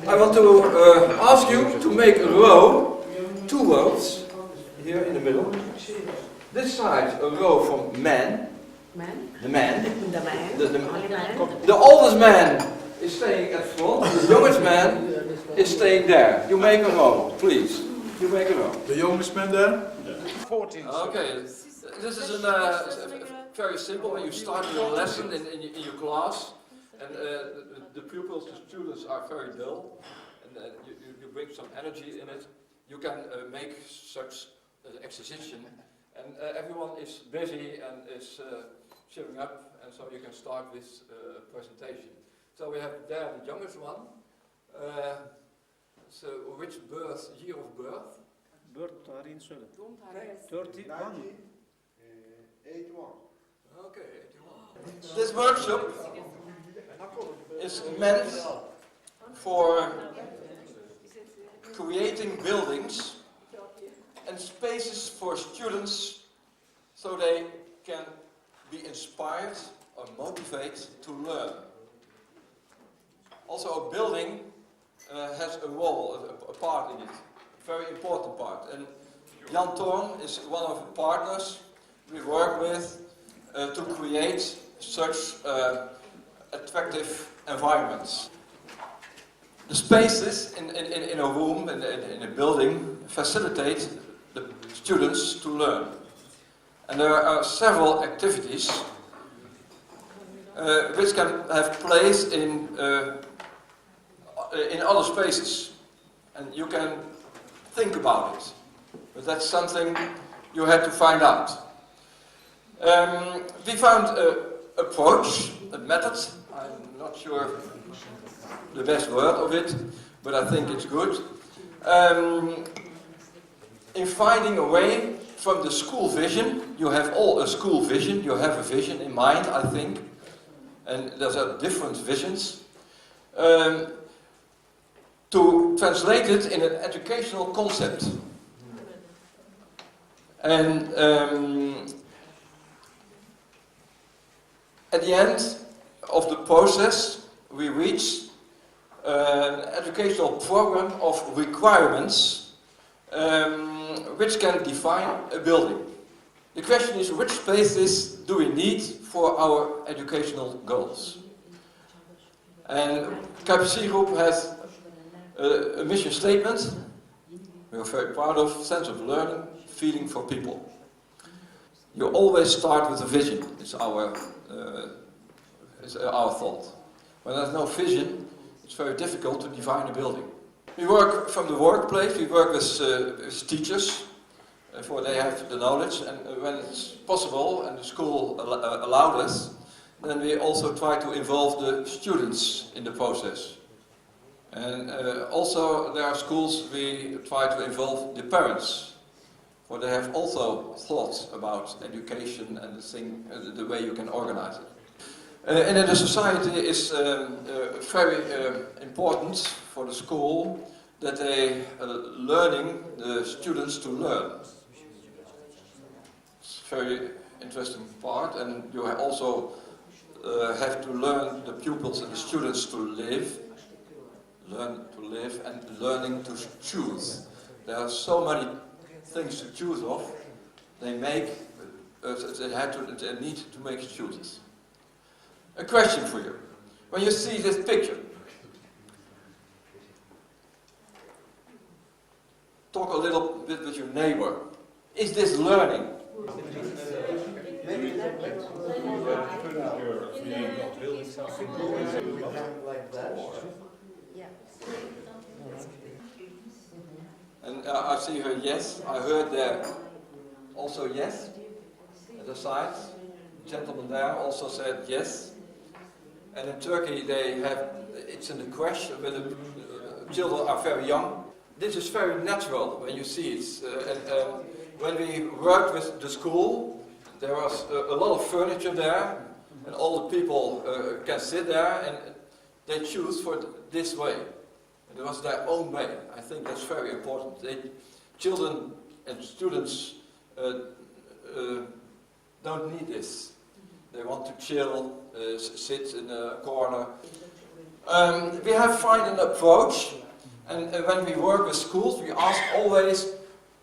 I want to ask you to make a row, 2 rows, here in the middle. This side, a row from men. The man. The oldest man is staying at front, the youngest man is staying there. You make a row, please. You make a row. The youngest man there? 14. Okay, this is very simple. When you start your lesson in your class, and the pupils, the students are very dull, and you bring some energy in it, you can make such exposition, and everyone is busy and is cheering up, and so you can start this presentation. So we have there the youngest one. So which birth, year of birth? Birth daarin zullen. 31. 81. Okay, 81. This workshop is meant for creating buildings and spaces for students so they can be inspired or motivated to learn. Also, a building has a role, a part in it, a very important part. And Jan Thorn is one of the partners we work with to create such attractive environments. The spaces in a room, in a building, facilitate the students to learn. And there are several activities which can have place in other spaces. And you can think about it. But that's something you had to find out. We found an approach, a method. I'm not sure the best word of it, but I think it's good. In finding a way from the school vision, you have all a school vision, you have a vision in mind, I think, and there's different visions, to translate it in an educational concept. And at the end of the process, we reach an educational program of requirements which can define a building. The question is, which spaces do we need for our educational goals? And KPC Group has a mission statement we are very proud of: sense of learning, feeling for people. You always start with a vision, is our thought. When there's no vision, it's very difficult to define a building. We work from the workplace, we work with teachers, for they have the knowledge, and when it's possible and the school allowed us, then we also try to involve the students in the process. And also there are schools we try to involve the parents, for they have also thoughts about education and the way you can organize it. And in the society it's very important for the school that they learning the students to learn. It's a very interesting part, and you also have to learn the pupils and the students to live, and learning to choose. There are so many things to choose of. They need to make choices. A question for you. When you see this picture, talk a little bit with your neighbor. Is this learning? And I see her yes. I heard there also yes. At the side, the gentleman there also said yes. And in Turkey they have, it's in the crash when the children are very young. This is very natural when you see it. When we worked with the school, there was a lot of furniture there, and all the people can sit there, and they choose for this way. It was their own way. I think that's very important. Children and students don't need this. They want to chill, sit in a corner. We have find an approach, and when we work with schools, we ask always,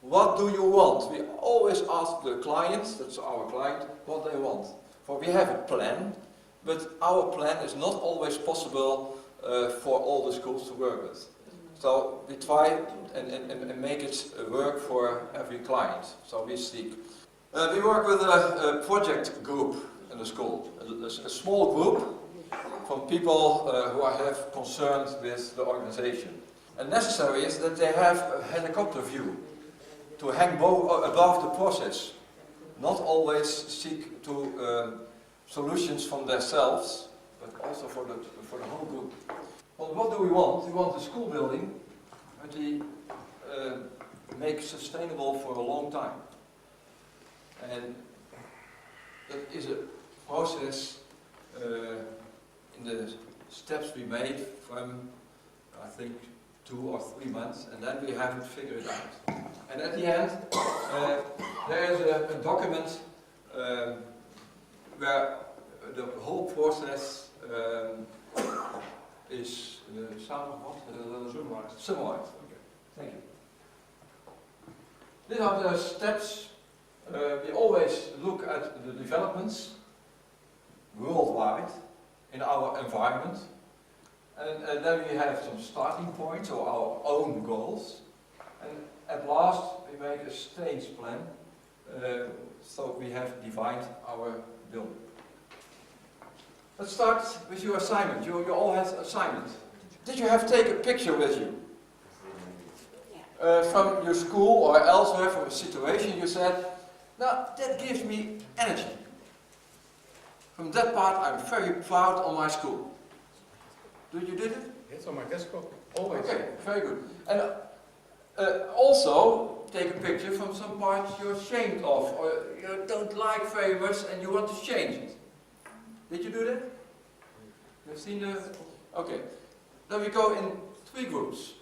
what do you want? We always ask the clients, that's our client, what they want. For we have a plan, but our plan is not always possible for all the schools to work with. So we try and make it work for every client. So we seek. We work with a project group in the school, a small group from people who have concerns with the organization. And necessary is that they have a helicopter view to hang above the process, not always seek to solutions from themselves, but also for the whole group. Well, what do we want? We want a school building that we make sustainable for a long time. And that is a process in the steps we made from, I think, 2 or 3 months, and then we have it figured out. And at the end, there is a document where the whole process is summarized. Okay. Thank you. These are the steps. We always look at the developments worldwide in our environment. And then we have some starting points or our own goals. And at last we make a stage plan, so we have defined our building. Let's start with your assignment. You all had assignment. Did you take a picture with you? From your school or elsewhere, from a situation you said, now that gives me energy. From that part I'm very proud of my school. Did you do it? Yes, on my desktop, always. Okay, very good. And also take a picture from some parts you're ashamed of, or you don't like very much and you want to change it. Did you do that? You've seen the... Okay. Then we go in 3 groups.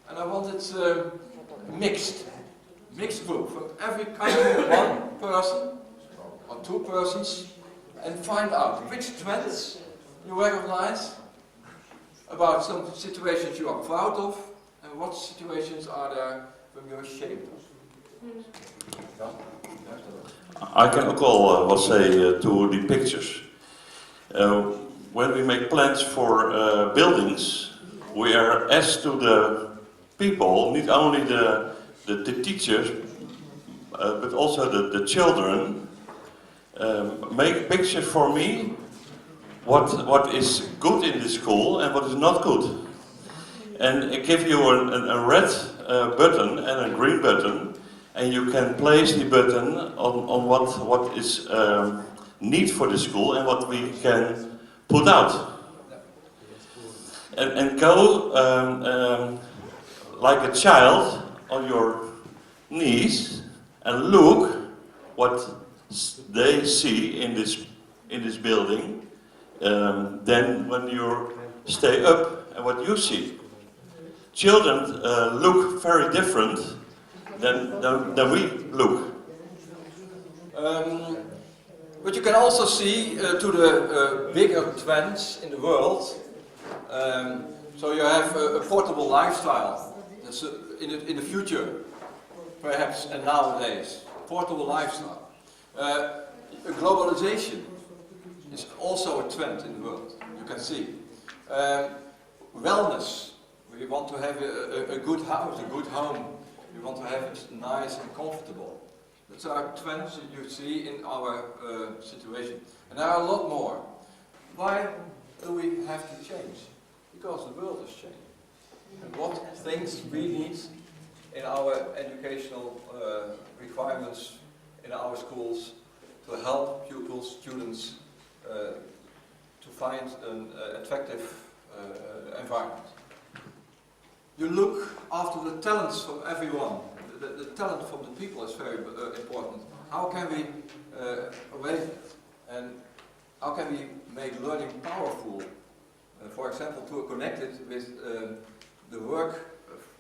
And I want it mixed. Mixed group. From every country, 1 person or 2 persons, and find out which trends you recognize about some situations you are proud of, and what situations are there when you're ashamed of. I can ook wat say to the pictures. When we make plans for buildings, we are asked to the people, not only the teachers, but also the children, make pictures for me what is good in the school and what is not good. And I give you a red button and a green button, and you can place the button on what is need for the school and what we can put out. And go like a child on your knees and look what they see in this building. Then when you stay up and what you see. Children look very different than we look. But you can also see to the bigger trends in the world. So you have a portable lifestyle. That's in the future, perhaps, and nowadays. Portable lifestyle. Globalization is also a trend in the world, you can see. Wellness. We want to have a good house, a good home. We want to have it nice and comfortable. Those are trends that you see in our situation. And there are a lot more. Why do we have to change? Because the world is changing. And what things we need in our educational requirements in our schools to help pupils, students to find an attractive environment. You look after the talents from everyone. The talent from the people is very important. How can we awaken and how can we make learning powerful? For example, to connect it with the work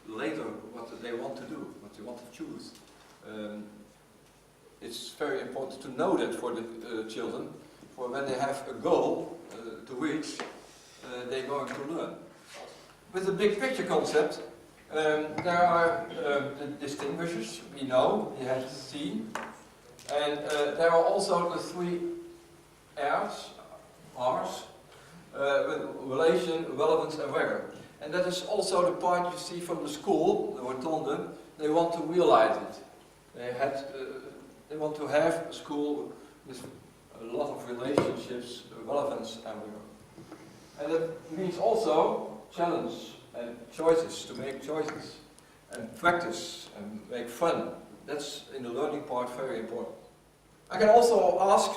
later, what they want to do, what they want to choose. It's very important to know that for the children, for when they have a goal to reach, they're going to learn. With the big picture concept, there are the distinguishers we know, we have seen, and there are also the 3 R's, with relation, relevance and rigor. And that is also the part you see from the school, the Rotonde. They want to realize it. They want to have a school with a lot of relationships, relevance and rigor. And that means also challenge and choices, to make choices, and practice and make fun. That's in the learning part very important. I can also ask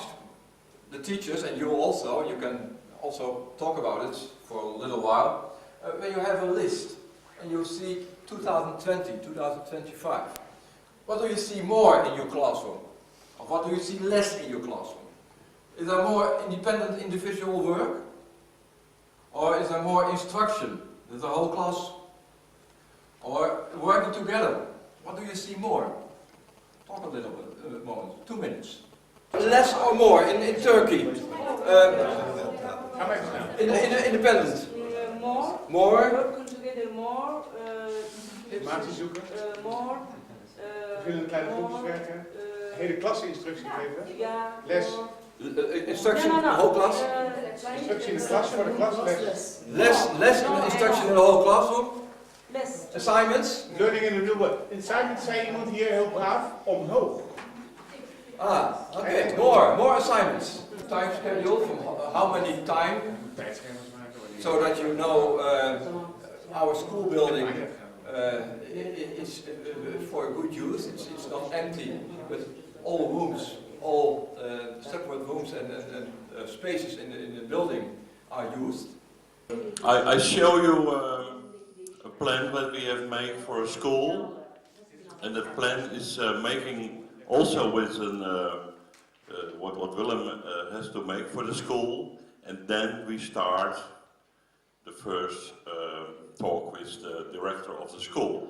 the teachers, and you also, you can also talk about it for a little while, when you have a list and you see 2020, 2025, what do you see more in your classroom? Or what do you see less in your classroom? Is there more independent individual work? Or is there more instruction with the whole class? Or working together? What do you see more? Talk a little bit, a moment, 2 minutes. Less or more in Turkey? In the independent? More. More? Working together more. Informatie zoeken, More. verschillende kleine groepjes werken, hele klasse instructie geven, Ja. les, Instruction in the whole class? instructie in de klas voor de klas, les. Less instruction in the whole classroom? Les. Assignments? Learning in the new way. In Simon zei iemand hier heel braaf, omhoog. Ah, okay. More assignments. Time schedule from how many time? Tijdschema's maken. So that you know our school building is for good use. It's not empty, but all rooms, all separate rooms and spaces in the building are used. I show you a plan that we have made for a school, and that plan is making also with what Willem has to make for the school, and then we start the first talk with the director of the school.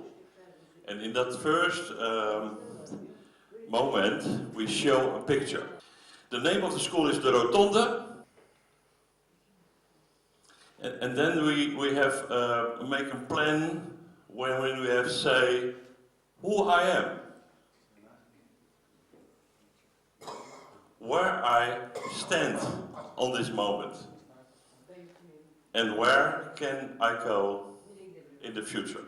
And in that first moment we show a picture. The name of the school is the Rotonde. And then we have make a plan when we have say who I am, where I stand on this moment, and where can I go in the future.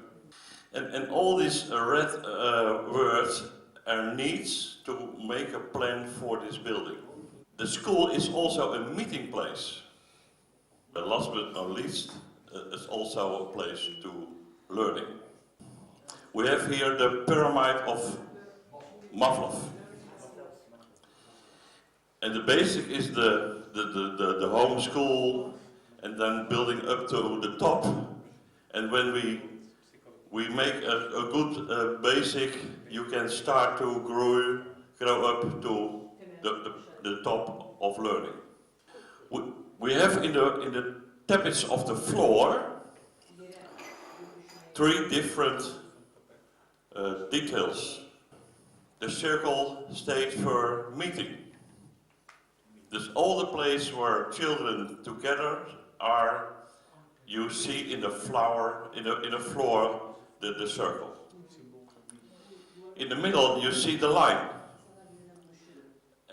And all these red words are needs to make a plan for this building. The school is also a meeting place. Last but not least, it's also a place to learning. We have here the pyramid of Maslow. And the basic is the home school, and then building up to the top. And when we make a good basic, you can start to grow up to the top of learning. We have in the tappets of the floor 3 different details. The circle stays for meeting. There's all the place where children together are. You see in the floor, in the floor, the circle. In the middle, you see the line.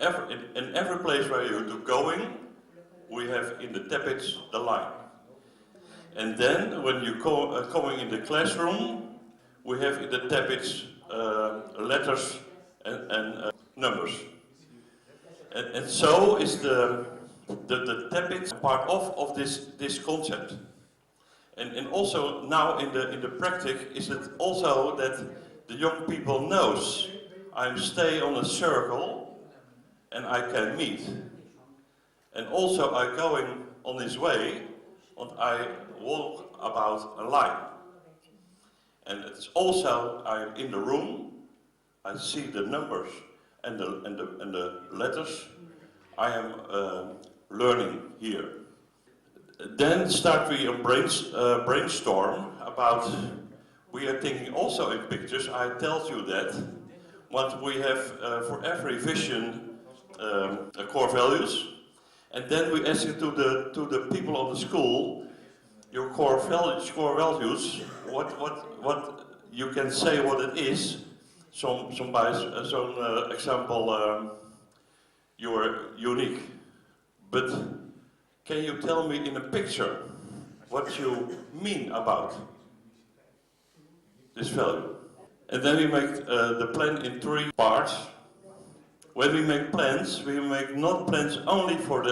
In every place where you're going, we have in the tappets the line. And then when you coming in the classroom, we have in the tappets letters and numbers. And so is the tappet part of this concept. And also now in the practice is it also that the young people knows I'm stay on a circle and I can meet. And also I going on this way and I walk about a line. And it's also I'm in the room, I see the numbers and the letters. I am learning here. Then start we a brainstorm about, we are thinking also in pictures, I tell you that, what we have for every vision core values, And then we ask it to the people of the school, your core values, what you can say what it is. Some example, you are unique. But can you tell me in a picture what you mean about this value? And then we make the plan in 3 parts. When we make plans, we make not plans only for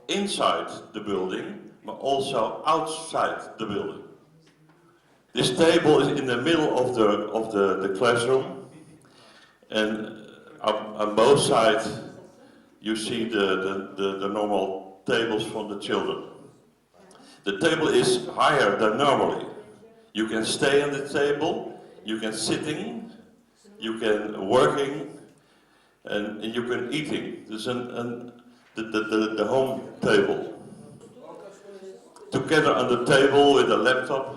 inside the building, but also outside the building. This table is in the middle of the classroom, and on both sides you see the normal tables for the children. The table is higher than normally. You can stay on the table, you can sitting, you can working, and you can eating. This is the home table. Together on the table with a laptop,